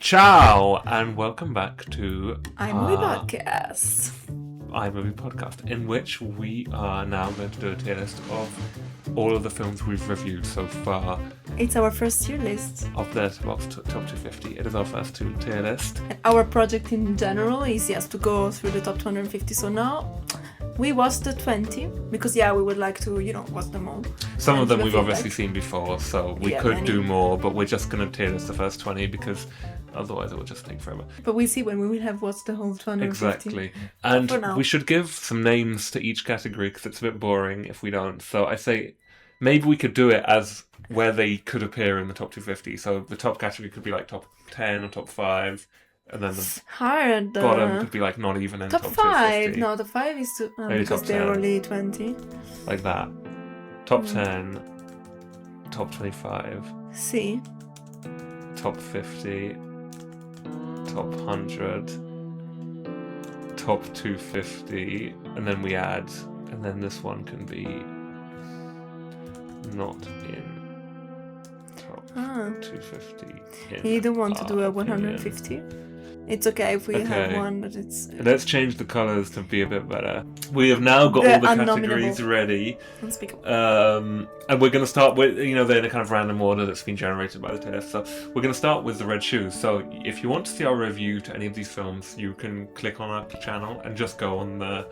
Ciao, and welcome back to iMovie Podcast. iMovie Podcast, in which we are now going to do a tier list of all of the films we've reviewed so far. It's our first tier list. Of the Letterboxd Top 250. It is our first tier list. And our project in general is just to go through the top 250. So now we watched the 20 because we would like to, watch them all. Some of them we've obviously seen before, so we could do more, but we're just going to tier list the first 20 because otherwise it will just take forever. But we'll see when we will have watched the whole 250. Exactly. And we should give some names to each category because it's a bit boring if we don't. So I say maybe we could do it as where they could appear in the top 250. So the top category could be like top 10 or top 5. And then the bottom could be like not even in top 5. 250. No, the 5 is too, because top they're 10. only 20. Like that. Top 10, top 25, See. top 50, top 100, top 250, and then we add, and then this one can be not in top 250. You don't want to do a 150? It's okay if we have one, but it's... Let's change the colours to be a bit better. We have now got all the categories ready. Unspeakable. And we're going to start with, they're in a kind of random order that's been generated by the test. So we're going to start with The Red Shoes. So if you want to see our review to any of these films, you can click on our channel and just go on the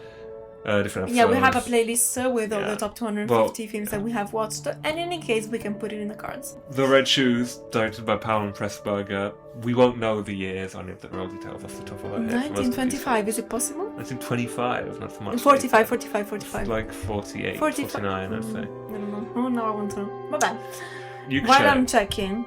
different episodes. Yeah, we have a playlist with all the top 250 films that we have watched. And in any case, we can put it in the cards. The Red Shoes, directed by Paul and Pressburger. We won't know the years on it, the real details off the top of our head. 1925, is it possible? 1925, not so much. 45. It's like 48, 49, I'd say. I don't know. Oh, no, I want to know. But then, you can while check. I'm checking.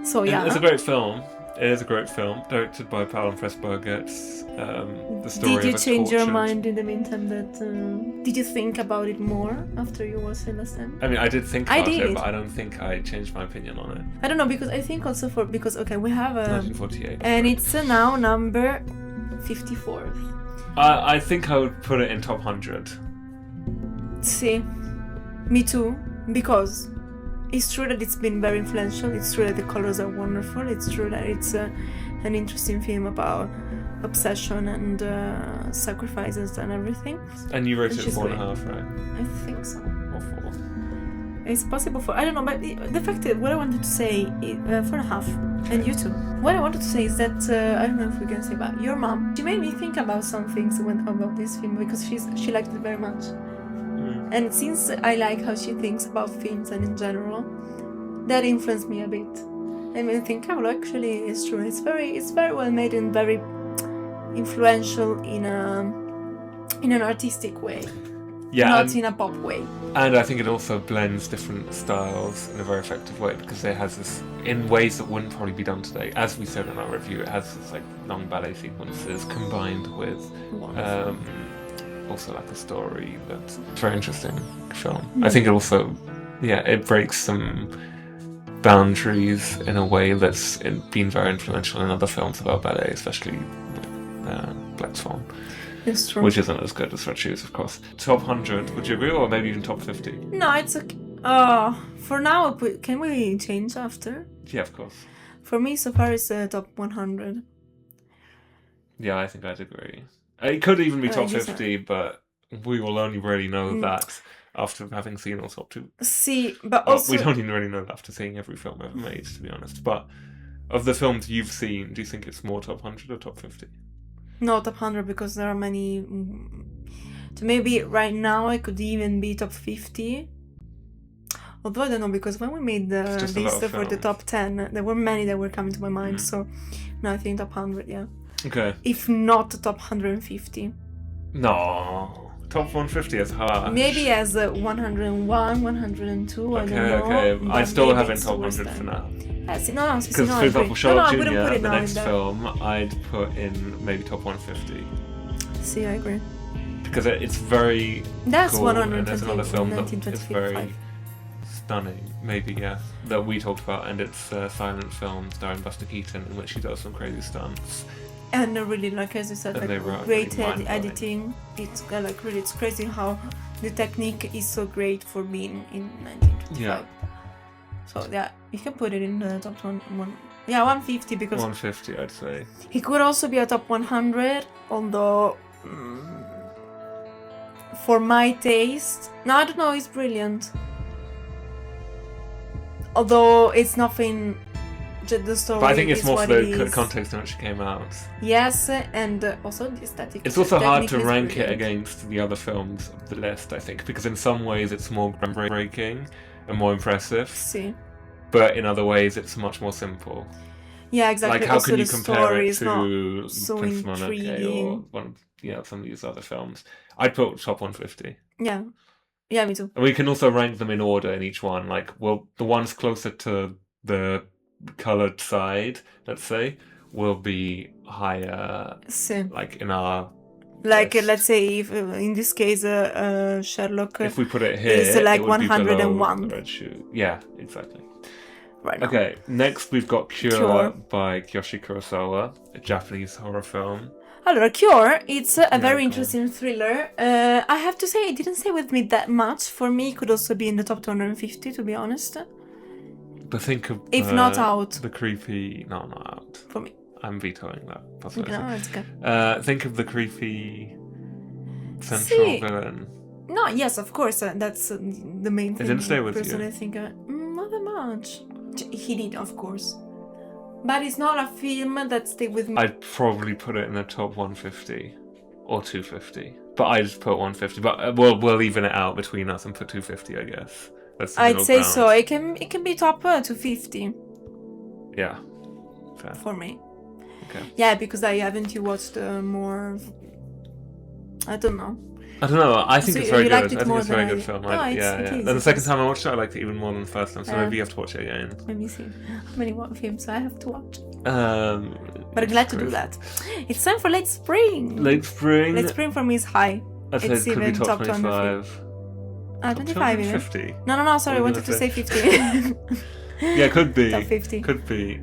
So, yeah. It's a great film. It is a great film, directed by Paul and Pressburger. It's the story of Did you a change your tortured... mind in the meantime? Did you think about it more after you watched it last time? I mean, I did think about it, but I don't think I changed my opinion on it. I don't know, because I think also we have a... 1948. And it's now number 54th. I think I would put it in top 100. See, me too, because it's true that it's been very influential, it's true that the colors are wonderful, it's true that it's an interesting film about obsession and sacrifices and everything. And you rated it 4.5, right? I think so. Or 4. It's possible I don't know, but the fact that what I wanted to say is 4.5, and you too. What I wanted to say is that, I don't know if we can say about your mom, she made me think about some things about this film because she liked it very much. And since I like how she thinks about films and in general, that influenced me a bit. I mean, I think, actually, it's true. It's very well made and very influential in an artistic way, not in a pop way. And I think it also blends different styles in a very effective way because it has this in ways that wouldn't probably be done today. As we said in our review, it has this long ballet sequences combined with. Also like a story that's very interesting film. I think it also, it breaks some boundaries in a way that's been very influential in other films about ballet, especially Black Swan. It's true. Which isn't as good as Red Shoes, of course. Top 100, would you agree, or maybe even top 50? No, it's okay. For now, can we change after? Yeah, of course. For me, so far, it's top 100. Yeah, I think I'd agree. It could even be top 50, but we will only really know that after having seen all top 2. See, but also... we don't even really know that after seeing every film ever made, to be honest. But of the films you've seen, do you think it's more top 100 or top 50? No, top 100, because there are many... So maybe right now I could even be top 50. Although I don't know, because when we made the list for the top 10, there were many that were coming to my mind. So, no, I think top 100, yeah. Okay. If not top 150. No. Top 150 is harsh. Maybe as 101, 102, I don't know. Okay. I still have it in top 100 for now. Because, for example, Charlotte Jr., the next film, I'd put in maybe top 150. See, I agree. Because it's very That's cool, 120, and there's another film that is very 1925. stunning, maybe, that we talked about, and it's Silent Film starring Buster Keaton, in which he does some crazy stunts. And really, as you said, great editing. It's it's crazy how the technique is so great for being in 1925. Yeah. So yeah, you can put it in the top Yeah, 150 because 150, I'd say. he could also be a top 100, although for my taste, no, I don't know, it's brilliant. Although it's nothing, the story. But I think it's is more what for it the is. context in which it came out. Yes, and also the aesthetic. It's also hard to technique is rank it brilliant. against the other films of the list, I think, because in some ways it's more groundbreaking and more impressive, See. but in other ways it's much more simple. Yeah, exactly. Like, how also, can you the compare story it is not to so Prince Mononoke or intriguing. one of, some of these other films? I'd put top 150. Yeah. Yeah, me too. And we can also rank them in order in each one. Like, well, the ones closer to the coloured side, let's say, will be higher, See. like, in our Like, list. let's say, if in this case, Sherlock If we put it here, is like it would be below 101. the Red Shoe. Yeah, exactly. Right now. Okay, next we've got Cure, Cure. by Kiyoshi Kurosawa, a Japanese horror film. Allora, Cure, it's a very cool. interesting thriller. I have to say, it didn't stay with me that much. For me, it could also be in the top 250, to be honest. But think of If not out. the creepy. No, not out. For me. I'm vetoing that possibility. No, it's good. Think of the creepy central villain. No, yes, of course, that's the main thing. It didn't stay with personally you? think not that much. He did, of course. But it's not a film that stayed with me. I'd probably put it in the top 150 or 250. But I just put 150. But we'll even it out between us and put 250, I guess. That's the I'd middle say ground. so. It can be top 250 Yeah. Fair. for me. Okay. Yeah, because I haven't watched more. I don't know. I don't know. I think So it's very you good. liked it I think more it's a very than good film. No, Yeah. it is, And the it second is. time I watched it, I liked it even more than the first time. So maybe you have to watch it again. Let me see how many films I have to watch. But I'm It's glad to do crazy. that. It's time for Late Spring. Late Spring. Late Spring for me is high. I'd say it it's could be even top top 25. 25 even. 50. No, sorry, I What were wanted you to say gonna 50. Yeah, could be. Top 50. Could be.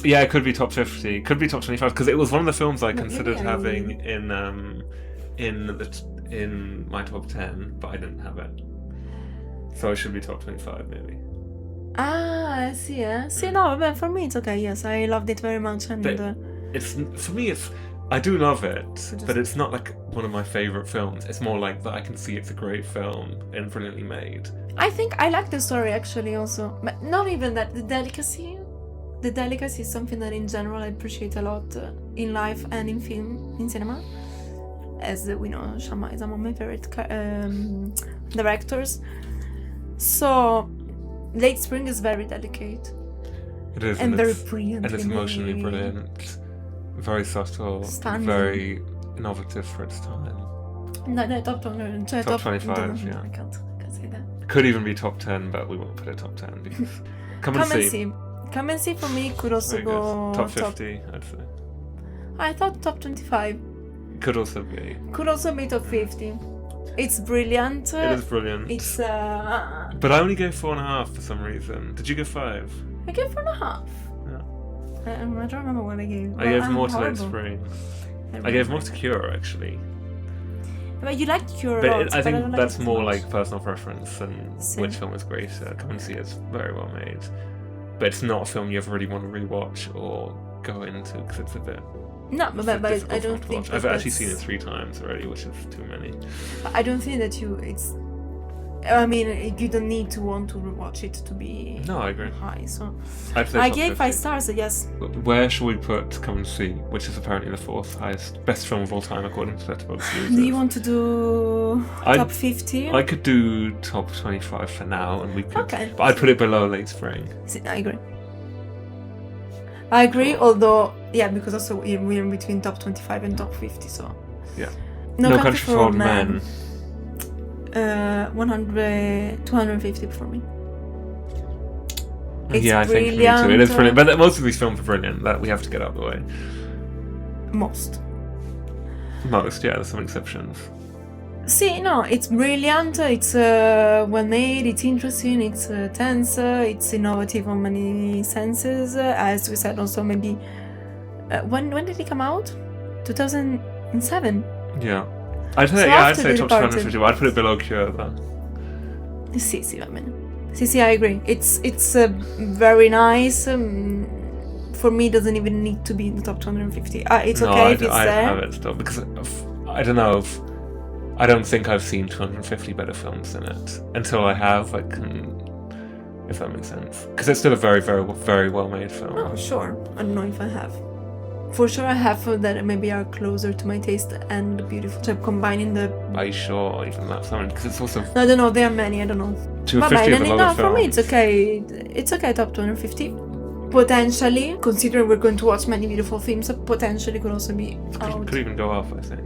Yeah, it could be top 50. Could be top 25 because it was one of the films I considered maybe having in my top 10, but I didn't have it. So it should be top 25 maybe. I see, yeah. See, no, but for me it's okay, yes. I loved it very much and But it's for me I do love it, but it's not like one of my favourite films. It's more like that I can see it's a great film and brilliantly made. I think I like the story actually also. But not even that, the delicacy. The delicacy is something that in general I appreciate a lot in life and in film, in cinema. As we know, Shyamalan is one of my favorite directors. So, Late Spring is very delicate. It is, And very it's, brilliant. and it's emotionally brilliant, very subtle, Stunning. very innovative for its time. No, top 200. Top 25, yeah. I can't say that. Could even be top 10, but we won't put it top 10 because come and see. Come and see for me could also Very go good. Top 50, I'd say. I thought top 25. Could also be. Could also be top 50. It's brilliant. It is brilliant. It's But I only gave 4.5 for some reason. Did you give 5? I gave 4.5. Yeah. I don't remember what I gave. I gave more to Late horrible. Spring. I gave more to Cure actually. But you liked Cure a But lot. I but think don't like that's it so more much. like personal preference and Same. which film is greater. Come and see it's very well made. But it's not a film you ever really want to rewatch or go into because it's a bit. No, it's but a difficult I film don't to think watch. that I've actually that's- seen it 3 times already, which is too many. I don't think that it's. I mean, you don't need to want to rewatch it to be No, I agree. high. So I'd say I top gave 50. 5 stars. Yes. Where should we put Come and See, which is apparently the 4th highest, best film of all time according to Letterboxd users? Do you want to do I'd- top 50? I could do top 25 for now, and we could. Okay. But I'd put it below Late Spring. I agree. I agree, although yeah, because also we're in between top 25 and top 50, so Yeah. No Country for Old Men. 250 for me. It's Yeah, I think for me too. It is brilliant. But most of these films are brilliant. That we have to get out of the way. Most. Most, yeah. There's some exceptions. See, no, it's brilliant. It's well made. It's interesting. It's tense. It's innovative on many senses. As we said, also maybe when did it come out? 2007. Yeah. I'd say So I'd after say The top Departed. 250. But I'd put it below Cure though. Sì, va bene. See, I agree. It's very nice. For me, it doesn't even need to be in the top 250. It's okay if it's I there. have it still because I don't know. I don't think I've seen 250 better films than it. Until I have, I can. If that makes sense, because it's still a very, very, very well-made film. Oh, sure. I don't know if I have. For sure, I have that maybe are closer to my taste and beautiful. So combining the. Are you sure even that's something? Because it's also. I don't know. There are many. I don't know. 250 is a lot of for me, it's okay. It's okay. Top 250. Potentially, considering we're going to watch many beautiful films, potentially could also be out. Could even go up, I think,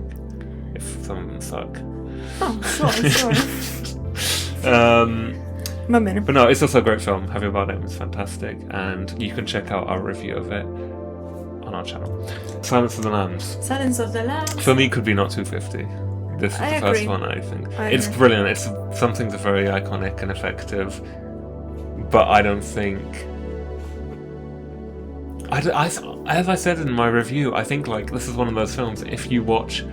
if some of them suck. Oh, sure. But no, it's also a great film. Javier Bardem is fantastic, and you can check out our review of it on our channel. Silence of the Lambs. Silence of the Lambs. For me, could be not 250. This is the first one, I think. It's brilliant. It's some things are very iconic and effective, but I don't think. As I said in my review, I think like this is one of those films. If you watch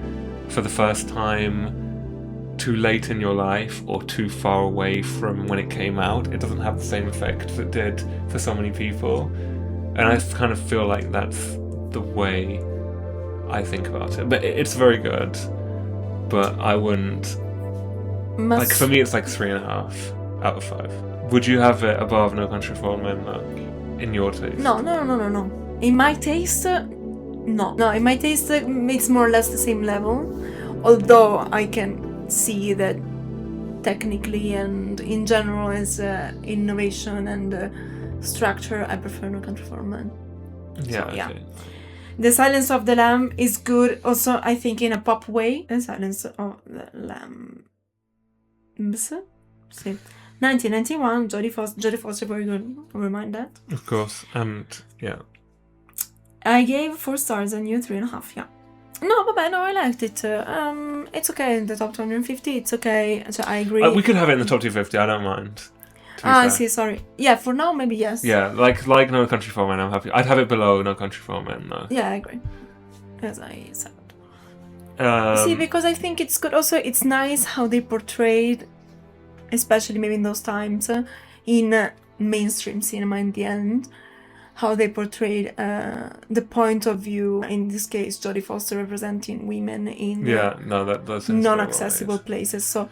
for the first time too late in your life or too far away from when it came out, it doesn't have the same effect as it did for so many people. And I kind of feel like that's the way I think about it. But it's very good. But I wouldn't... Like, for me, it's like 3.5 out of 5. Would you have it above No Country for Old Men, though? In your taste? No. In my taste, no. No, in my taste, it's more or less the same level. Although I can see that technically and in general as innovation and structure, I prefer No Country for Old Men. Yeah, so, yeah. Okay. The Silence of the Lamb is good also, I think, in a pop way. The Silence of the Lambs. See. 1991, Jodie Foster, very good. I'll remind that. Of course, and yeah. I gave 4 stars and you 3.5, yeah. No, I liked it. It's okay in the top 250, it's okay. So I agree. We could have it in the top 250, I don't mind. I see, sorry. Yeah, for now, maybe yes. Yeah, like No Country for Old Men, I'm happy. I'd have it below No Country for Old Men, though. Yeah, I agree. As I said. See, because I think it's good. Also, it's nice how they portrayed, especially maybe in those times, in mainstream cinema in the end, how they portrayed the point of view, in this case, Jodie Foster representing women in that's non-accessible places. So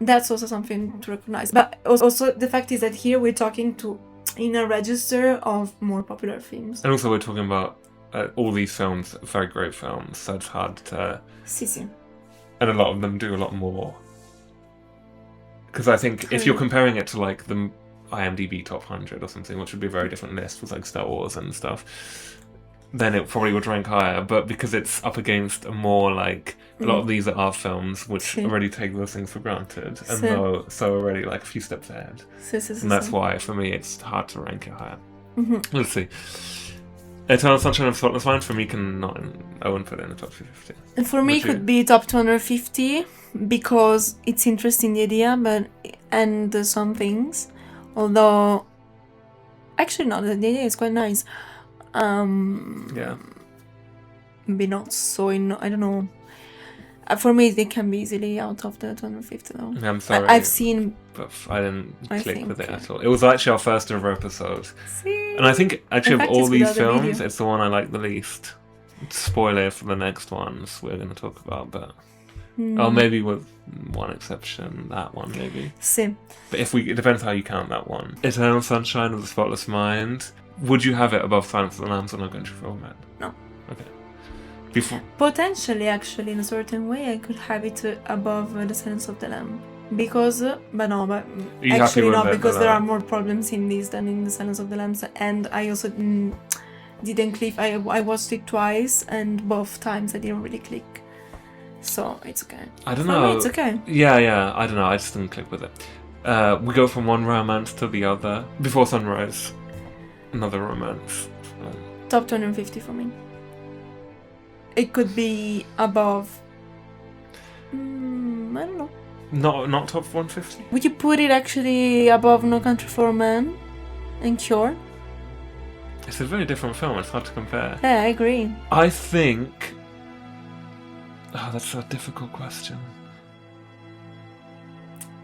that's also something to recognize. But also the fact is that here we're talking in a register of more popular films. And also we're talking about all these films, very great films, so it's hard to... Si. And a lot of them do a lot more. Because I think if you're comparing it to like the IMDb top 100 or something, which would be a very different list with like Star Wars and stuff, then it probably would rank higher. But because it's up against a more like a lot of these are art films, which already take those things for granted, and so already like a few steps ahead. And that's why for me it's hard to rank it higher. Let's see. Eternal Sunshine of the Spotless Mind for me I wouldn't put it in the top 250. And for me, it could be top 250 because it's interesting, the idea, and some things. Although, actually, no, the idea is quite nice. Yeah. Maybe not so. I don't know. For me, they can be easily out of the 250 though. I'm sorry. I've seen, but I didn't click with it at all. It was actually our first ever episode, and I think actually of all these films, it's the one I like the least. Spoiler for the next ones we're going to talk about, but maybe with one exception, that one maybe. Same. But it depends how you count that one. Eternal Sunshine of the Spotless Mind. Would you have it above Silence of the Lambs or No Country for Old Men? No. Okay. Potentially, actually, in a certain way, I could have it above The Silence of the Lamb. Because, actually not, because there are more problems in this than in The Silence of the Lambs. And I also didn't click. I watched it twice, and both times I didn't really click. So it's okay. I don't know. Me, it's okay. Yeah. I don't know. I just didn't click with it. We go from one romance to the other. Before Sunrise, another romance. Top 250 for me. It could be above. I don't know. Not top 150. Would you put it actually above No Country for Old Men and Cure? It's a very different film. It's hard to compare. Yeah, I agree. I think. Oh, that's a difficult question.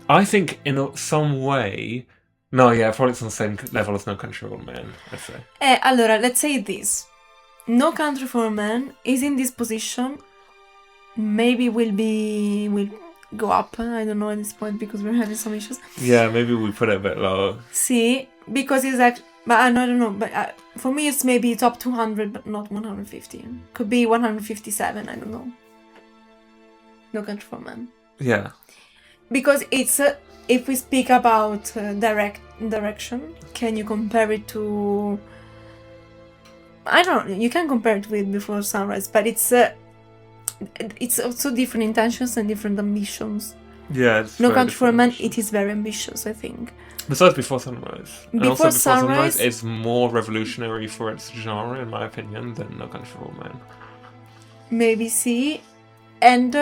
I think in some way... No, yeah, probably it's on the same level as No Country for Old Men, I'd say. Allora, let's say this. No Country for Old Men is in this position. Maybe will go up. I don't know at this point because we're having some issues. Yeah, maybe we put it a bit low. See, because it's actually... But I don't know. But for me, it's maybe top 200, but not 150. Could be 157. I don't know. No Country for Old Men. Yeah. Because it's if we speak about direction, can you compare it to? I don't know. You can compare it with Before Sunrise, but it's also different intentions and different ambitions. Yeah. No Country for Old Men, it is very ambitious, I think. Besides Before Sunrise. Before Before Sunrise is more revolutionary for its genre, in my opinion, than No Country for Old Men. Maybe see, and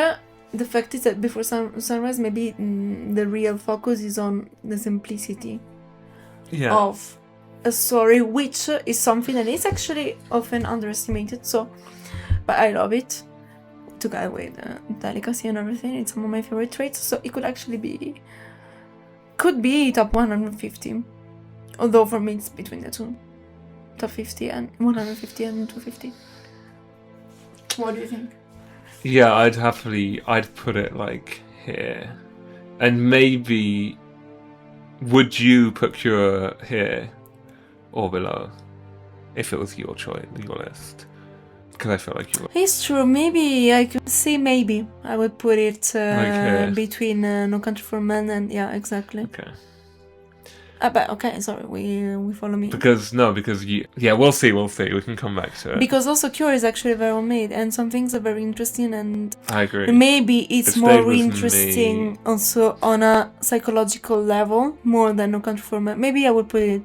the fact is that Before Sunrise, maybe the real focus is on the simplicity of a story, which is something that is actually often underestimated. So, but I love it. Together with delicacy and everything, it's some of my favorite traits. So it could be top 150. Although for me it's between the two, top 50 and 150 and 250. What do you think? Yeah, I'd put it like here. And maybe, would you put Cure here or below? If it was your choice, your list. Because I feel like you would. It's true, maybe I could say maybe. I would put it between No Country for Men and, yeah, exactly. Okay. But okay, sorry, we follow me. Because we'll see. We can come back to it. Because also Cure is actually very well made, and some things are very interesting, and I agree. Maybe it's more interesting also on a psychological level, more than No Country for Men. Maybe I would put it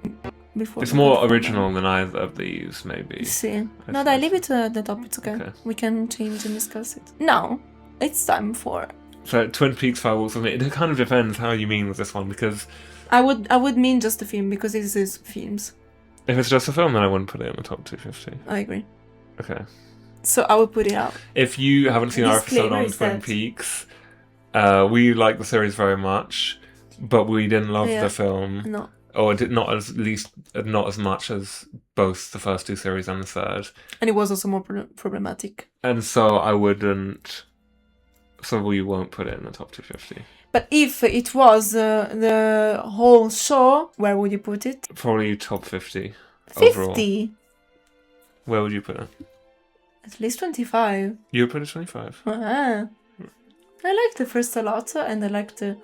before. It's more original than either of these, maybe. See. No, I leave it at the top, it's okay. We can change and discuss it. Now, it's time for... So, Twin Peaks Fire Walks with Me. It kind of depends how you mean with this one, because... I would mean just the film, because it is films. If it's just a film, then I wouldn't put it in the top 250. I agree. Okay. So I would put it out. If you haven't seen our episode on Twin Peaks, we like the series very much, but we didn't love the film. No. Or not as much as both the first two series and the third. And it was also more problematic. And so I wouldn't... So we won't put it in the top 250. But if it was the whole show, where would you put it? Probably top 50. 50? Overall. Where would you put it? At least 25. You would put it 25? I like the first a lot, and I like the...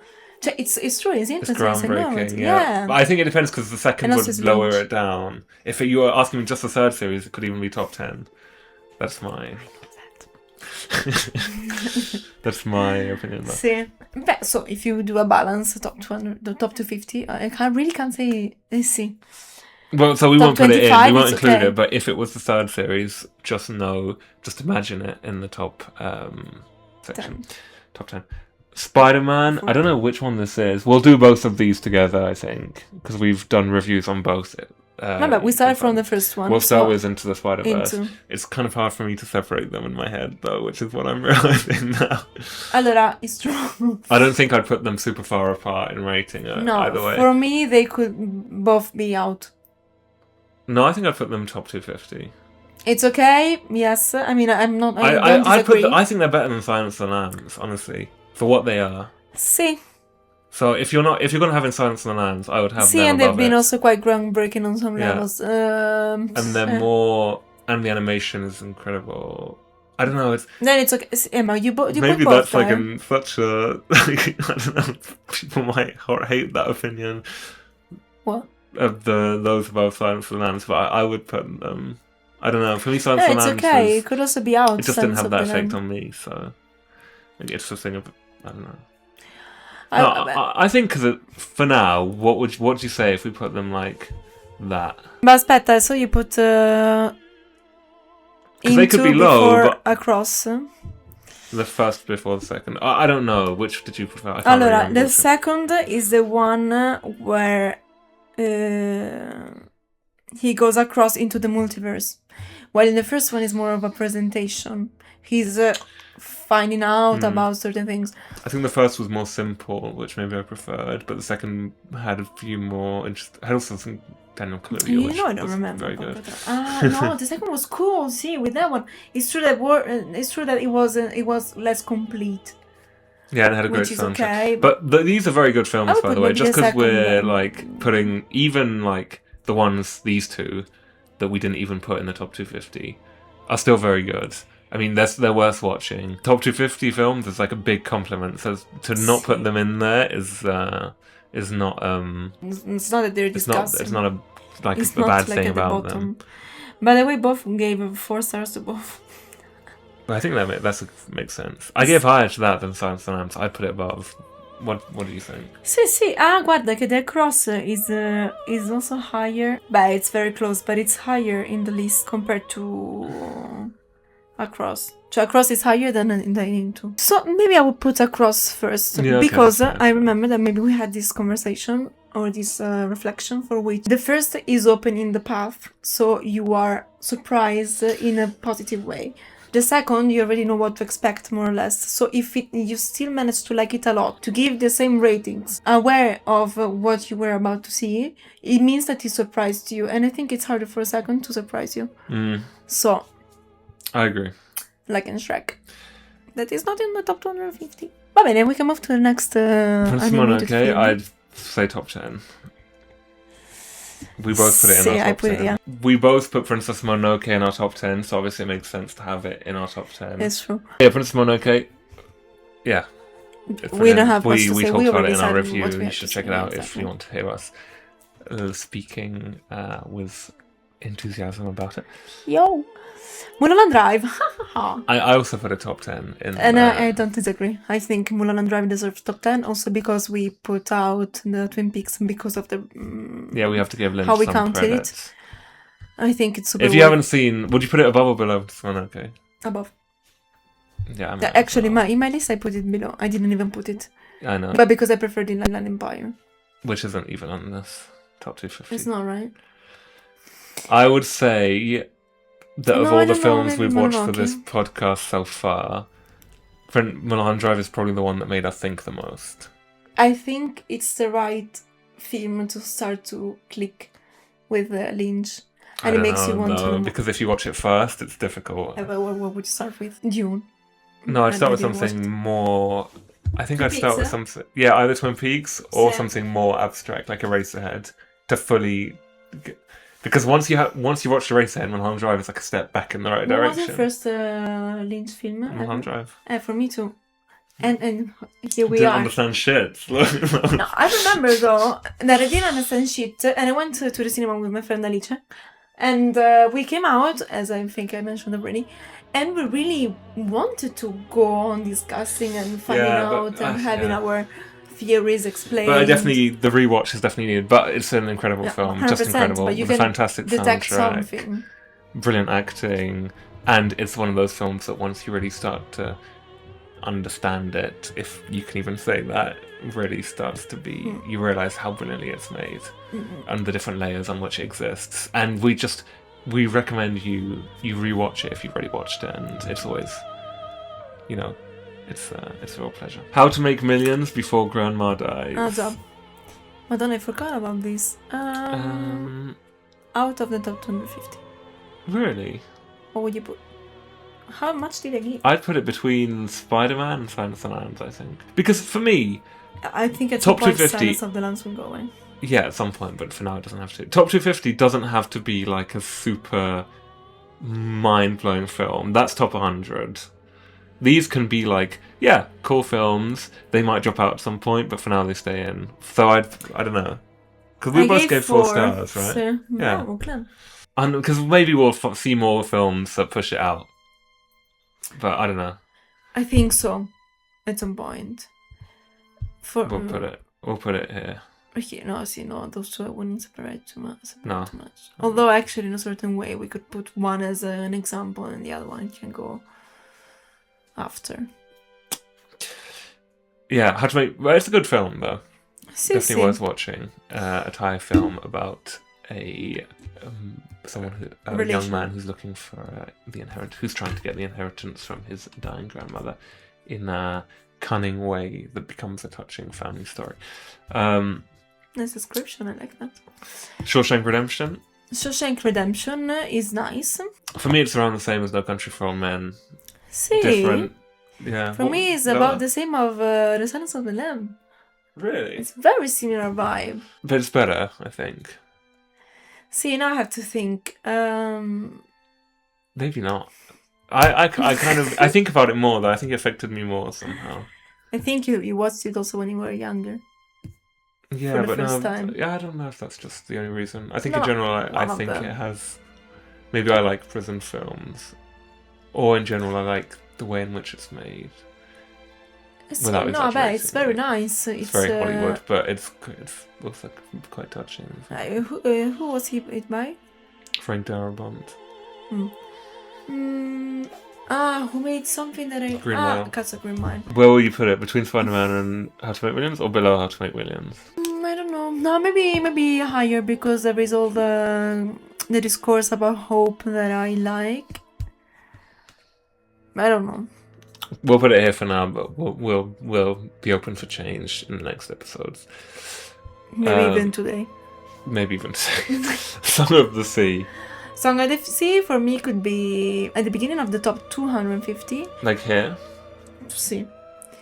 It's true, it's interesting. It's groundbreaking, yeah. But I think it depends, because the second would lower it down. If you were asking me just the third series, it could even be top 10. That's my... That's my opinion, though. See. So if you do a balance, top 200, the top 250, I can't say. Let's see. Well, so we won't put it in. We won't include it. But if it was the third series, just imagine it in the top section. 10. Top 10. Spider-Man. I don't know which one this is. We'll do both of these together, I think, because we've done reviews on both. Remember, we started from the first one. We'll start with Into the Spider-Verse. It's kind of hard for me to separate them in my head, though, which is what I'm realizing now. Allora, it's true. I don't think I'd put them super far apart in rating either way. For me, they could both be out. No, I think I'd put them top 250. It's okay, yes. I mean, I'm not... I don't disagree. I think they're better than Silence of the Lambs, honestly, for what they are. See. So if you're gonna have In Silence of the Lambs, I would have them and they've above been it. Also quite groundbreaking on some levels. And they're more, and the animation is incredible. I don't know. Then it's okay. Emma, you put maybe both, that's like such a. I don't know. People might hate that opinion. What? Of those above Silence of the Lambs, but I would put them. I don't know. For me, Silence of the Lambs. It's okay. It could also be out. It just didn't have that effect on me, so maybe it's just a thing of I don't know. I think because for now, what would you say if we put them like that? But aspetta, so you put into they could be low, but across. The first before the second. I don't know. Which did you prefer? Allora, the second is the one where he goes across into the multiverse, while in the first one is more of a presentation. He's finding out about certain things. I think the first was more simple, which maybe I preferred, but the second had a few more interesting. Had also some Daniel Kaluuya, which I don't was remember. very good. No, the second was cool. See, with that one, it's true that it was less complete. Yeah, and it had a great Which is soundtrack. okay, but these are very good films, by the way. Just because we're like putting even like the ones, these two, that we didn't even put in the top 250, are still very good. I mean, they're worth watching. Top 250 films is like a big compliment. So to not put them in there is not. It's not that they're disgusting. It's not a bad thing about them. By the way, both gave 4 stars to both. I think that makes sense. I gave higher to that than Silence of the Lambs. I'd put it above. What do you think? Sì. Guarda che The Cross is also higher. But it's very close, but it's higher in the list compared to Across. So Across is higher than Into. So maybe I would put Across first, because I remember that maybe we had this conversation or this reflection for which the first is opening the path, so you are surprised in a positive way. The second, you already know what to expect, more or less. So if you still manage to like it a lot, to give the same ratings, aware of what you were about to see, it means that it surprised you. And I think it's harder for a second to surprise you. So, I agree. Like in Shrek. That is not in the top 250. Va bene, we can move to the next animated film. I'd say top 10. We both put it in our top 10. We both put Princess Mononoke in our top 10, so obviously it makes sense to have it in our top 10. It's true. Yeah, Princess Mononoke, yeah. We don't have much to say. We talked about it in our review. You should check it out if you want to hear us speaking with enthusiasm about it. Yo! Mulholland Drive. I also put a top 10 in. And I don't disagree. I think Mulholland Drive deserves top 10 also because we put out the Twin Peaks and because of the we have to give Lynch how we some counted credit. it. I think it's super. If you haven't seen, would you put it above or below Mononoke? Above. Yeah, actually, in my list I put it below. I didn't even put it. I know. But because I preferred Inland Empire. Which isn't even on this top 250. It's not, right? I would say that of all the films we've watched for this podcast so far, Mulholland Drive is probably the one that made us think the most. I think it's the right film to start to click with Lynch. And it makes you want to... because if you watch it first, it's difficult. But what would you start with? Dune? No, I'd start with something more... I think I'd start with something... Yeah, either Twin Peaks or something more abstract, like Eraserhead, to fully... Because once you watch Eraserhead, Mulholland Drive is like a step back in the right direction. What was the first Lynch film? Mulholland Drive. For me too. And here we didn't are. Understand shit. No, I remember though that I didn't understand shit, and I went to the cinema with my friend Alice, and we came out, as I think I mentioned already, and we really wanted to go on discussing and finding out and having our theories explained. But the rewatch is definitely needed. But it's an incredible film, just incredible, with a fantastic soundtrack, brilliant acting, and it's one of those films that once you really start to understand it, if you can even say that, really starts to be, you realise how brilliantly it's made and the different layers on which it exists. And we recommend you rewatch it if you've already watched it, and it's always, it's a real pleasure. How to Make Millions Before Grandma Dies. Madonna, I forgot about this. Out of the top 250. Really? What would you put? How much did I give? I'd put it between Spider-Man and Silence of the Lambs, I think. Because for me, I think at top some point 250, Silence of the Lambs will go away. Yeah, at some point, but for now it doesn't have to. Top 250 doesn't have to be like a super mind-blowing film. That's top 100. These can be like, cool films. They might drop out at some point, but for now they stay in. So I don't know. Because we both gave 4 stars, right? So, yeah. Well, and because maybe we'll see more films that push it out. But I don't know. I think so. At some point. We'll put it here. Okay, no, those two I wouldn't separate too much. No. Too much. Although actually in a certain way we could put one as an example and the other one can go after. Yeah, it's a good film though. Definitely worth watching. A Thai film about a a young man who's looking for who's trying to get the inheritance from his dying grandmother in a cunning way that becomes a touching family story. Nice description, I like that. Shawshank Redemption. Shawshank Redemption is nice. For me, it's around the same as No Country for Old Men. See? Different. Yeah. For me, it's about the same of The Silence of the Lamb. Really? It's very similar vibe. But it's better, I think. See, now I have to think. Maybe not. I kind of I think about it more though. I think it affected me more somehow. I think you watched it also when you were younger. Yeah, but no. Time. Yeah, I don't know if that's just the only reason. I think in general, I think it has. Maybe I like prison films, or in general, I like the way in which it's made. Without exaggerating. It's very nice. It's very Hollywood, but it's also quite touching. Who was it by? Frank Darabont. Who made something that I... Green Mile. Castle Green Mile. Where will you put it? Between Spider-Man and How to Make Millions, or below How to Make Millions? I don't know. No, maybe higher, because there is all the discourse about hope that I like. I don't know. We'll put it here for now, but we'll be open for change in the next episodes. Maybe even today. Maybe even today. Song of the Sea. Song of the Sea for me could be at the beginning of the top 250. Like here? See.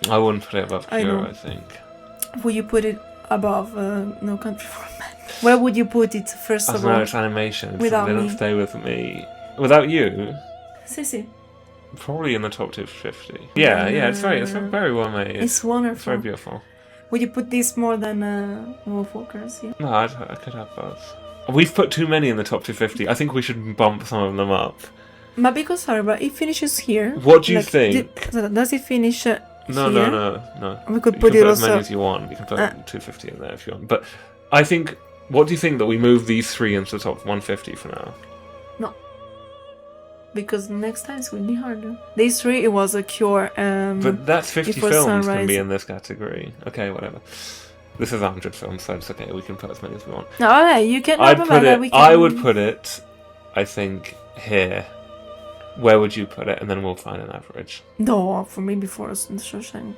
I wouldn't put it above Cure, I think. Would you put it above No Country for Old Men? Where would you put it first of all? No, it's animation. Without they me. don't stay with me. Without you? Si. Probably in the top 250. Yeah, it's very well made. It's wonderful. It's very beautiful. Would you put this more than Wolfwalkers? Yeah? No, I could have both. We've put too many in the top 250. I think we should bump some of them up. But because, but it finishes here. What do you think? Does it finish here? No. We could you put can it put also... as many as you want. You can put 250 in there if you want. But I think... What do you think that we move these three into the top 150 for now? No. Because next time it will be harder. These three, it was a Cure. But that's 50 films Sunrise. can be in this category. Okay, whatever. This is 100 films, so it's okay. We can put as many as we want. No, you can. I would put it, I think, here. Where would you put it? And then we'll find an average. No, for me before the Shawshank.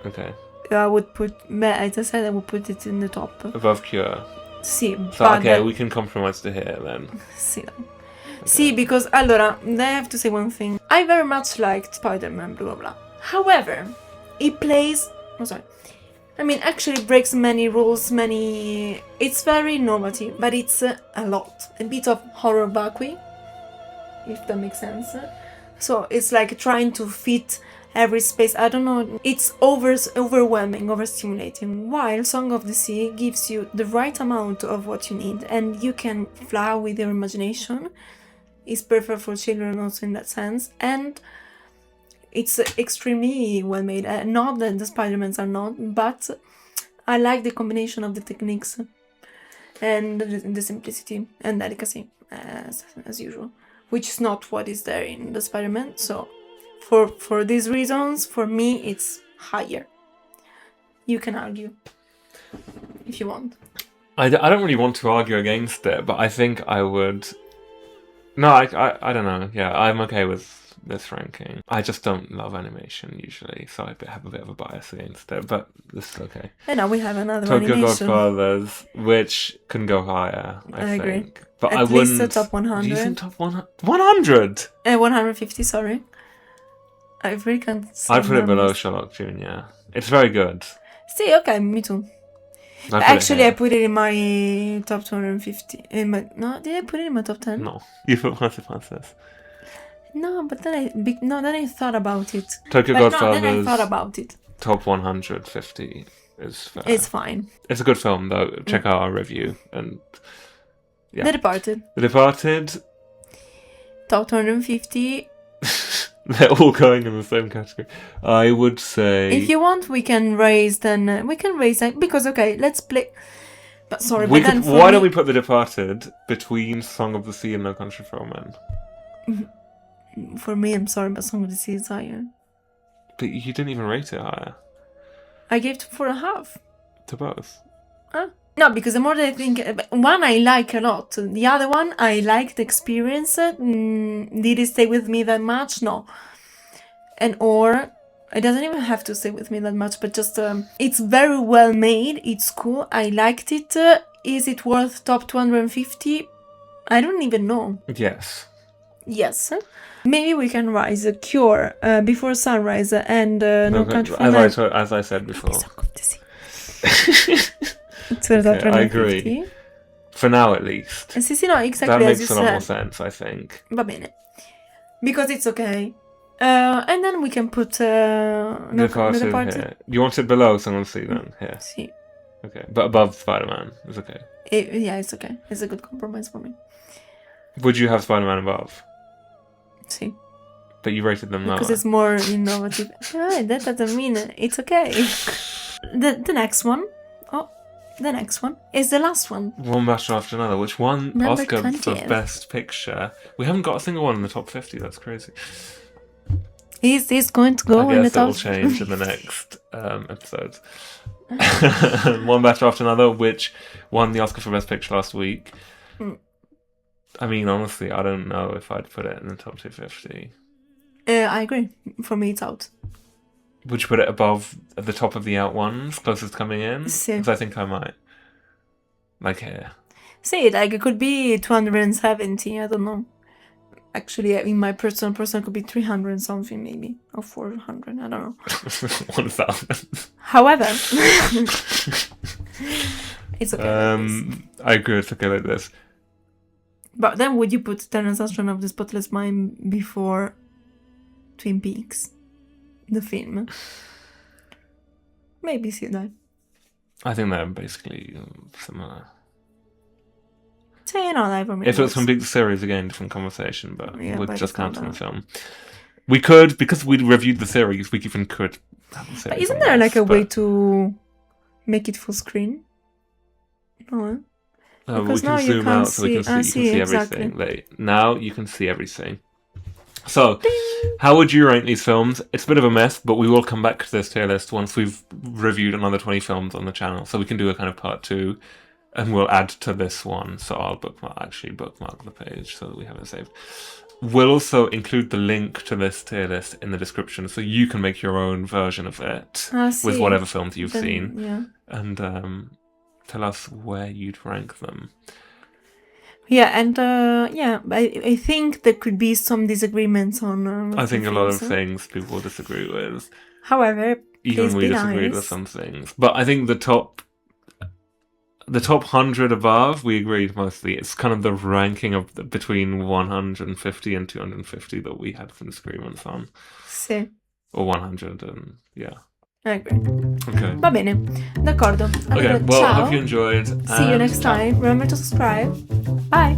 Okay. I would put, as I said, I would put it in the top. Above Cure. See. So, okay, we can compromise to here then. See. Okay. See, because, allora, I have to say one thing. I very much liked Spider-Man, blah, blah, blah. However, it plays... Oh, sorry. I mean, actually breaks many rules, It's very innovative, but it's a lot. A bit of horror vacui, if that makes sense. So it's like trying to fit every space. I don't know. It's overwhelming, overstimulating. While Song of the Sea gives you the right amount of what you need, and you can fly with your imagination. It's perfect for children also in that sense, and it's extremely well made. Not that the Spider-Mans are not, but I like the combination of the techniques and the simplicity and delicacy as usual, which is not what is there in the Spider-Man. So for these reasons, for me, it's higher. You can argue if you want. I don't really want to argue against it, but I think I would... No, I don't know. Yeah, I'm okay with this ranking. I just don't love animation usually, so I have a bit of a bias against it, but this is okay. And now we have another Tokyo animation. Godfathers, which can go higher, I think. Agree. But At I wouldn't... least the top 100. Do you think top 100? 100? 150, sorry. I really can't say I'd put it below numbers. Sherlock Jr. It's very good. See, okay, me too. Actually, I put it in my top 250. Did I put it in my top 10? No, you put Once Upon a Sis. No, but then I thought about it. Tokyo But Godfathers. then I thought about it. Top 150 is fair. It's fine. It's a good film though. Check out our review and yeah. The Departed. The Departed. Top 250. They're all going in the same category. I would say... If you want, we can raise that. Because, okay, let's play... But sorry, but then why don't we put The Departed between Song of the Sea and No Country for Old Men? For me, I'm sorry, but Song of the Sea is higher. But you didn't even rate it higher. I gave 4.5. To both. Huh? No, because the more that I think, one I like a lot. The other one I like the experience. Did it stay with me that much? No. Or it doesn't even have to stay with me that much, but just it's very well made. It's cool. I liked it. Is it worth top 250? I don't even know. Yes. Yes. Maybe we can rise Cure, Before Sunrise, and No Country for Men. As I said before. So good to see. Okay, I agree. For now, at least. Sì, no, exactly. That makes a lot more sense, I think. Va bene. Because it's okay. And then we can put the cartoon here. You want it below someone see then? Here. Sì. Okay, but above Spider-Man is okay. Yeah, it's okay. It's a good compromise for me. Would you have Spider-Man above? Sì. But you rated them lower. Because it's more innovative. That doesn't mean it's okay. The next one. The next one is the last one. One better after another, which won Number Oscar 20th. for Best Picture. We haven't got a single one in the top 50. That's crazy. Is this going to go in the top? I guess it will change in the next episodes. One better after another, which won the Oscar for Best Picture last week. I mean, honestly, I don't know if I'd put it in the top 250. I agree. For me, it's out. Would you put it above at the top of the out ones, closest coming in? Because I think I might. Like here. See, like it could be 270, I don't know. Actually, in my personal could be 300 something maybe. Or 400, I don't know. 1,000. However, it's okay. I agree, it's okay like this. But then would you put Terrence Ashton of The Spotless Mind before Twin Peaks? The film. Maybe see that. I think they're basically similar. So, you know, like for me. If it was from Big Series, again, different conversation, but we're just counting the film. We could, because we reviewed the series, we even could have the series. But isn't there like a way to make it full screen? No. We can zoom out so we can see everything. Like, now you can see everything. So, how would you rank these films? It's a bit of a mess, but we will come back to this tier list once we've reviewed another 20 films on the channel. So we can do a kind of part 2, and we'll add to this one. So I'll bookmark the page so that we have it saved. We'll also include the link to this tier list in the description, so you can make your own version of it with whatever films you've seen. Yeah. And tell us where you'd rank them. Yeah, and I think there could be some disagreements on. I think a lot of things people disagree with. However, even we disagreed with some things. But I think the top 100 above, we agreed mostly. It's kind of the ranking of between 150 and 250 that we had some disagreements on. Sì. Or 100 and yeah. I agree. Okay. Va bene, d'accordo. Allora, okay, well, ciao. I hope you enjoyed. See you next time. Remember to subscribe. Bye.